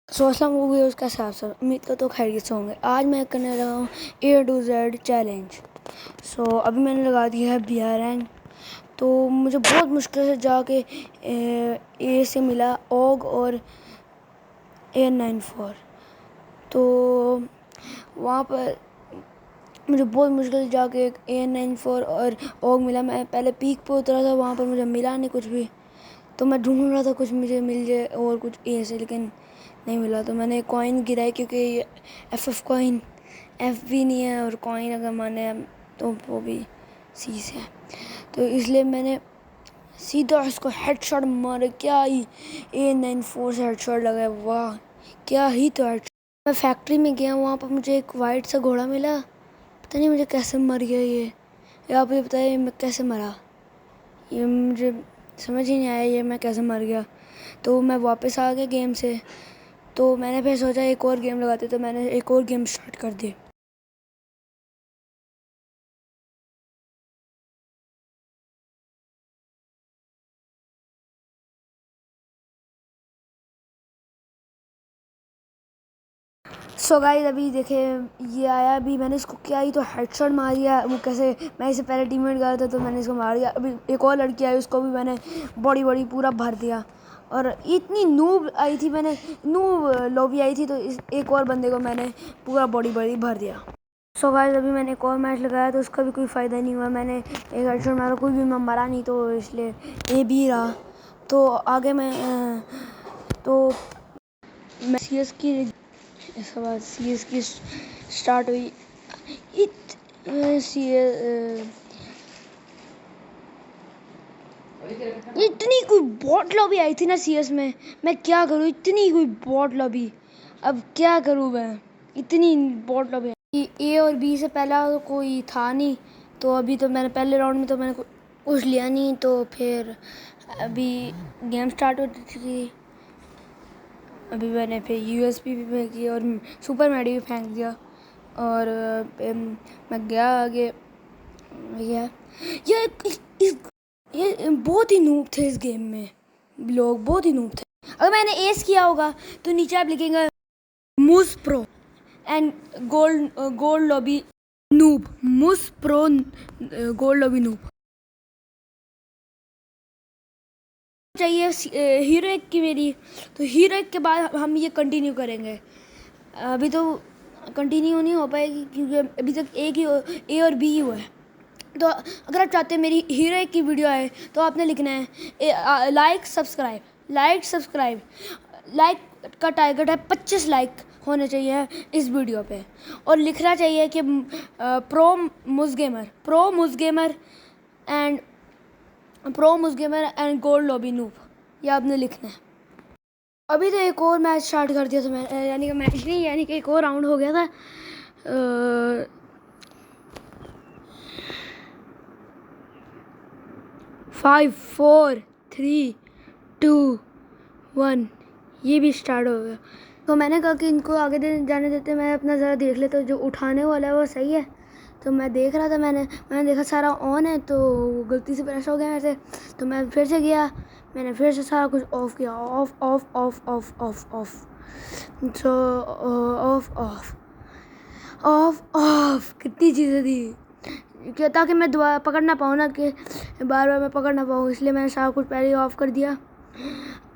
अस्सलाम वालेकुम उसका साथ सर उम्मीद तो खैरियत से होंगे। आज मैं करने लगा हूँ A to Z चैलेंज। अभी मैंने लगा दिया है BR रैंक। तो मुझे बहुत मुश्किल से जाके ए से मिला ओग और A94। तो वहाँ पर मुझे बहुत मुश्किल से जाके एक A94 और ओग मिला। मैं पहले पीक पे उतरा था, वहाँ पर मुझे मिला नहीं कुछ भी। तो मैं ढूंढ रहा था कुछ मुझे मिल जाए और कुछ ए से, लेकिन नहीं मिला। तो मैंने कॉइन गिराई, क्योंकि ये FF कॉइन F भी नहीं है और कॉइन अगर माने तो वो भी C से है। तो इसलिए मैंने सीधा उसको हेडशॉट मारा। क्या ही A94 से हेडशॉट लगा, वाह क्या ही तो हेडशॉट। मैं फैक्ट्री में गया, वहाँ पर मुझे एक वाइट सा घोड़ा मिला। पता नहीं मुझे कैसे मर गया ये आप ये बताइए मैं कैसे मरा, ये मुझे समझ ही नहीं आया ये मैं कैसे मर गया। तो मैं वापस आ गया गेम से। तो मैंने फिर सोचा एक और गेम लगाते, तो मैंने एक और गेम स्टार्ट कर दी। गाइस अभी देखे ये आया, अभी मैंने इसको क्या ही तो हेडशॉट मार दिया। वो कैसे, मैं इसे पहले टीममेट कर रहा था तो मैंने इसको मार दिया। अभी एक और लड़की आई, उसको भी मैंने बॉडी बॉडी पूरा भर दिया। और इतनी नूब आई थी, मैंने नूब लॉबी आई थी, तो इस एक और बंदे को मैंने पूरा बॉडी बॉडी भर दिया। गाइस अभी मैंने एक और मैच लगाया, तो उसका भी कोई फ़ायदा नहीं हुआ। मैंने एक हेडशॉट मारा, कोई भी मैं मरा नहीं, तो इसलिए ए बी रहा। तो आगे मैं CS की CS की स्टार्ट हुई। इतनी कोई बॉट लॉबी आई थी ना CS में, मैं क्या करूँ, इतनी कोई बॉट लॉबी। अब क्या करूँ मैं, इतनी बॉट लॉबी। A और B से पहला तो कोई था नहीं, तो अभी तो मैंने पहले राउंड में तो मैंने कुछ लिया नहीं। तो फिर अभी गेम स्टार्ट हो थी। अभी मैंने फिर USP भी फेंक दिया और सुपर मैडी भी फेंक दिया। और मैं गया आगे। ये बहुत ही नूब थे इस गेम में, लोग बहुत ही नूब थे। अगर मैंने एस किया होगा तो नीचे आप लिखेंगे moose pro and gold lobby noob, moose pro gold lobby noob चाहिए। हीरो एक की मेरी, तो हीरो एक के बाद हम ये कंटिन्यू करेंगे। अभी तो कंटिन्यू नहीं हो पाएगी क्योंकि अभी तक एक ही A और B ही हुआ है। तो अगर आप चाहते हैं मेरी हीरो एक की वीडियो आए तो आपने लिखना है लाइक सब्सक्राइब। लाइक का टारगेट है 25 लाइक होने चाहिए इस वीडियो पे, और लिखना चाहिए कि प्रो मुस gamer and gold lobby noob, ये आपने लिखना है। अभी तो एक और मैच स्टार्ट कर दिया था मैं, यानी कि मैच नहीं, यानी कि एक और राउंड हो गया था। 5 4 3 2 1 ये भी स्टार्ट हो गया। तो मैंने कहा कि इनको आगे जाने देते, मैं अपना ज़रा देख लेता हूँ जो उठाने वाला है वो सही है। तो मैं देख रहा था, मैंने देखा सारा ऑन है, तो गलती से प्रेस हो गया मेरे से। तो मैं फिर से गया, मैंने फिर से सारा कुछ ऑफ किया, of of of of of of तो ऑफ ऑफ ऑफ ऑफ कितनी चीज़ें थी कि ताकि मैं दोबारा पकड़ ना पाऊँ ना, कि बार बार मैं पकड़ ना पाऊँ, इसलिए मैंने सारा कुछ पहले ही ऑफ़ कर दिया।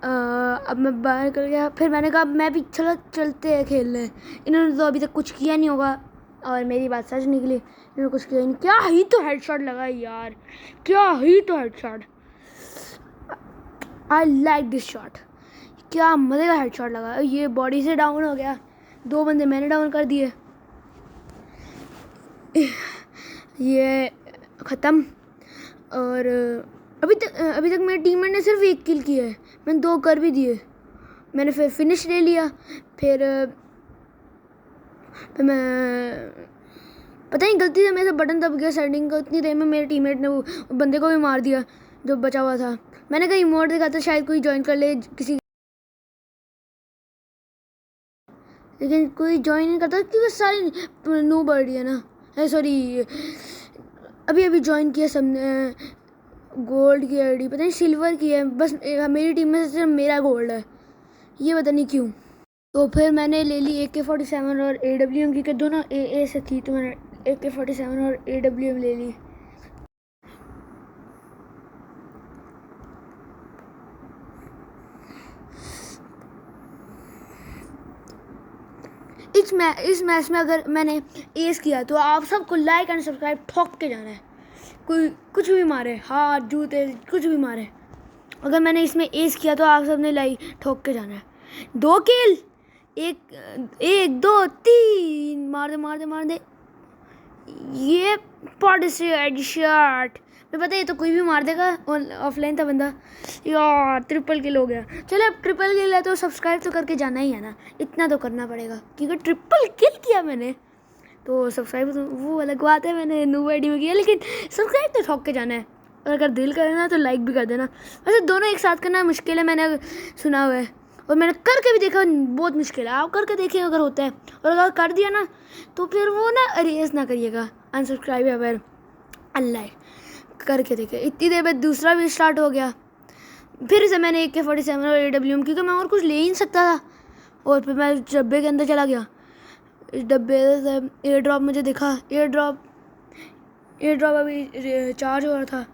अब मैं बाहर कर गया, फिर मैंने कहा मैं भी चलते हैं खेलने। इन्होंने तो अभी तक कुछ किया नहीं होगा, और मेरी बात सच निकली, इन्होंने कुछ किया नहीं। क्या ही तो हेडशॉट लगा यार, क्या ही तो headshot. I like this shot, क्या मज़े का हेडशॉट लगा। ये बॉडी से डाउन हो गया, 2 बंदे मैंने डाउन कर दिए। ये ख़त्म। और अभी तक मेरे टीममेट ने सिर्फ 1 किल किया है, मैंने 2 कर भी दिए। मैंने फिर फिनिश ले लिया। फिर मैं पता नहीं गलती से मेरे से बटन दब गया सेटिंग का, इतनी देर में मेरे टीममेट ने वो बंदे को भी मार दिया जो बचा हुआ था। मैंने कहीं इमोट देखा था शायद कोई ज्वाइन कर ले किसी, लेकिन कोई ज्वाइन नहीं करता क्योंकि सारी नो बर्डी है ना। सॉरी, अभी ज्वाइन किया सबने। गोल्ड की आईडी पता नहीं सिल्वर की है, बस मेरी टीम में से सिर्फ मेरा गोल्ड है, ये पता नहीं क्यों। तो फिर मैंने ले ली AK-47 और AWM, क्योंकि दोनों AA से थी, तो मैंने AK-47 और AWM ले ली। इस मैच में अगर मैंने एस किया तो आप सबको लाइक एंड सब्सक्राइब ठोक के जाना है। कोई कुछ भी मारे, हाथ जूते कुछ भी मारे, अगर मैंने इसमें एस किया तो आप सबने लाइक ठोक के जाना है। 2 किल, एक 2 3, मार दे ये पॉड से हेडशॉट। मैं पता है ये तो कोई भी मार देगा, ऑफलाइन था बंदा यार। ट्रिपल किल हो गया। चलो अब ट्रिपल किल है तो सब्सक्राइब तो करके जाना ही है ना, इतना तो करना पड़ेगा, क्योंकि ट्रिपल किल किया मैंने तो सब्सक्राइब तो वो अलग बात है, मैंने न्यू आईडी में किया, लेकिन सब्सक्राइब तो ठोक के जाना है। और अगर दिल करे ना तो लाइक भी कर देना। वैसे दोनों एक साथ करना मुश्किल है, मैंने सुना हुआ है, और मैंने करके भी देखा, बहुत मुश्किल है। आप करके देखिए अगर होता है, और अगर कर दिया ना तो फिर वो ना अरेज ना करिएगा, अनसब्सक्राइब या फिर अनलाइक करके देखिए। इतनी देर बाद दूसरा भी स्टार्ट हो गया। फिर से मैंने AK-47 और AWM, क्योंकि मैं और कुछ ले ही नहीं सकता था, और फिर मैं डब्बे के अंदर चला गया। इस डब्बे से एयर ड्रॉप मुझे दिखा, एयर ड्रॉप अभी चार्ज हो रहा था।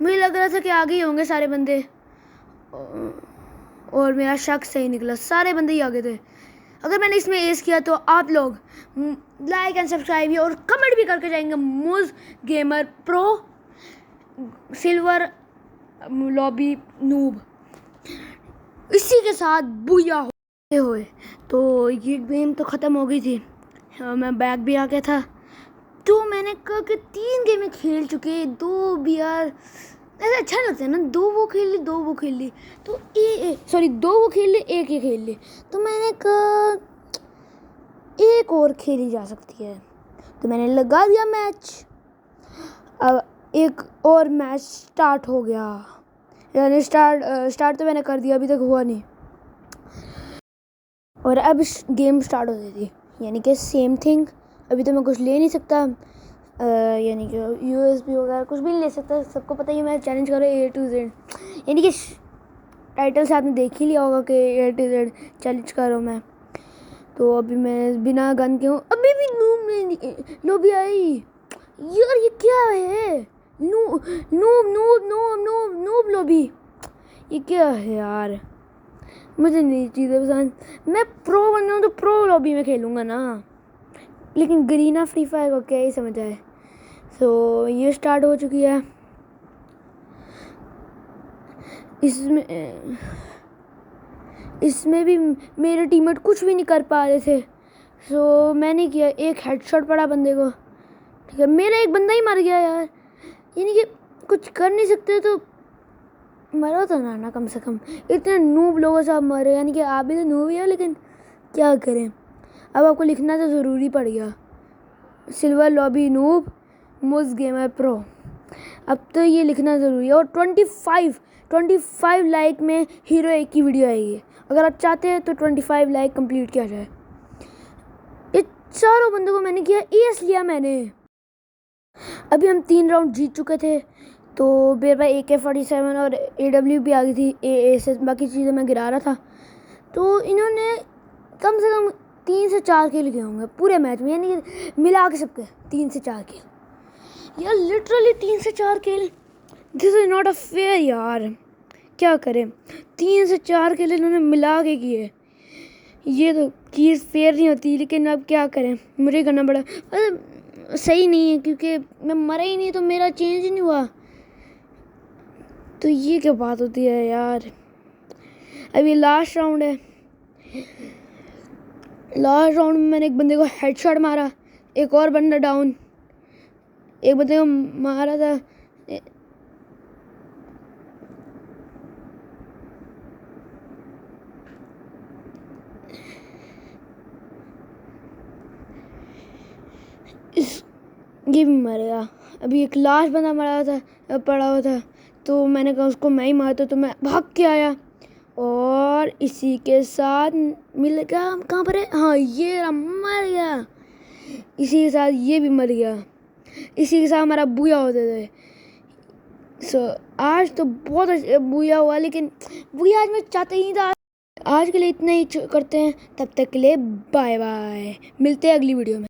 मुझे लग रहा था कि आगे ही होंगे सारे बंदे, और मेरा शक सही निकला, सारे बंदे ही आगे थे। अगर मैंने इसमें एस किया तो आप लोग लाइक एंड सब्सक्राइब और कमेंट भी करके जाएंगे। मुझ gamer pro silver lobby noob, इसी के साथ बुया होते हुए तो ये गेम तो ख़त्म हो गई थी। मैं बैक भी आ गया था, तो मैंने कहा कि 3 गेमें खेल चुके, 2 भी यार ऐसा अच्छा लगता है ना, 2 वो खेल ली 2 वो खेल ली, तो 2 वो खेल ली, एक ये खेल ली, तो मैंने कहा एक और खेली जा सकती है, तो मैंने लगा दिया मैच। अब एक और मैच स्टार्ट हो गया, यानी स्टार्ट तो मैंने कर दिया, अभी तक हुआ नहीं, और अब गेम स्टार्ट हो गई थी। यानी कि सेम थिंग, अभी तो मैं कुछ ले नहीं सकता, यानी कि USB वगैरह कुछ भी नहीं ले सकता। सबको पता ही मैं चैलेंज कर रहा हूँ A to Z, यानी कि टाइटल से आपने देख ही लिया होगा कि A to Z चैलेंज कर रहा हूँ मैं। तो अभी मैं बिना गन के हूँ, अभी भी नूब लॉबी आई यार, ये क्या है? Noob noob noob noob noob noob lobby, ये क्या है यार? मुझे नहीं चीज़ें पसंद। मैं प्रो बन जाऊँ तो प्रो लॉबी में खेलूँगा ना, लेकिन गरीना फ्री फायर को क्या ही समझ आए। तो ये स्टार्ट हो चुकी है। इसमें भी मेरे टीममेट कुछ भी नहीं कर पा रहे थे, सो मैंने किया, एक हेडशॉट पड़ा बंदे को, ठीक है, मेरा एक बंदा ही मर गया यार। यानी कि कुछ कर नहीं सकते तो मरो तो ना कम से कम, इतने नूब लोगों से आप मरे, यानी कि आप भी तो नूब ही हो, लेकिन क्या करें, अब आपको लिखना तो ज़रूरी पड़ गया, सिल्वर लॉबी नूब मुझ गेमर प्रो, अब तो ये लिखना ज़रूरी है। और 25 लाइक में हीरो 1 की वीडियो आएगी, अगर आप चाहते हैं तो 25 लाइक कंप्लीट किया जाए। ये चारों बंदों को मैंने किया, एस लिया मैंने। अभी हम 3 राउंड जीत चुके थे, तो मेरे पास AK-47 और AW भी आ गई थी, AA से बाकी चीज़ें मैं गिरा रहा था, तो इन्होंने कम से कम 3 से 4 किल किए होंगे पूरे मैच में, यानी कि मिला के सबके 3 से 4 किल यार, लिटरली 3 से 4 kill. This is not a fair यार, क्या करें, 3 से 4 किल इन्होंने मिला के किए, ये तो चीज़ फेयर नहीं होती, लेकिन अब क्या करें, मुझे करना पड़ा। सही नहीं है, क्योंकि मैं मरा ही नहीं तो मेरा चेंज ही नहीं हुआ, तो ये क्या बात होती है यार। अभी लास्ट राउंड है, लास्ट राउंड में मैंने एक बंदे को हेडशॉट मारा, एक और बंदा डाउन, एक बंदे को मारा था, ये भी मरेगा। अभी एक लास्ट बंदा मरा था, पड़ा हुआ था, तो मैंने कहा उसको मैं ही मारता, तो मैं भाग के आया, और इसी के साथ मिल गया, कहाँ पर है, हाँ ये मर गया, इसी के साथ ये भी मर गया, इसी के साथ हमारा बुया होते थे। सो आज तो बहुत बुया हुआ, लेकिन बुया आज मैं चाहता ही नहीं था, आज के लिए इतना ही करते हैं, तब तक के लिए बाय बाय, मिलते हैं अगली वीडियो में।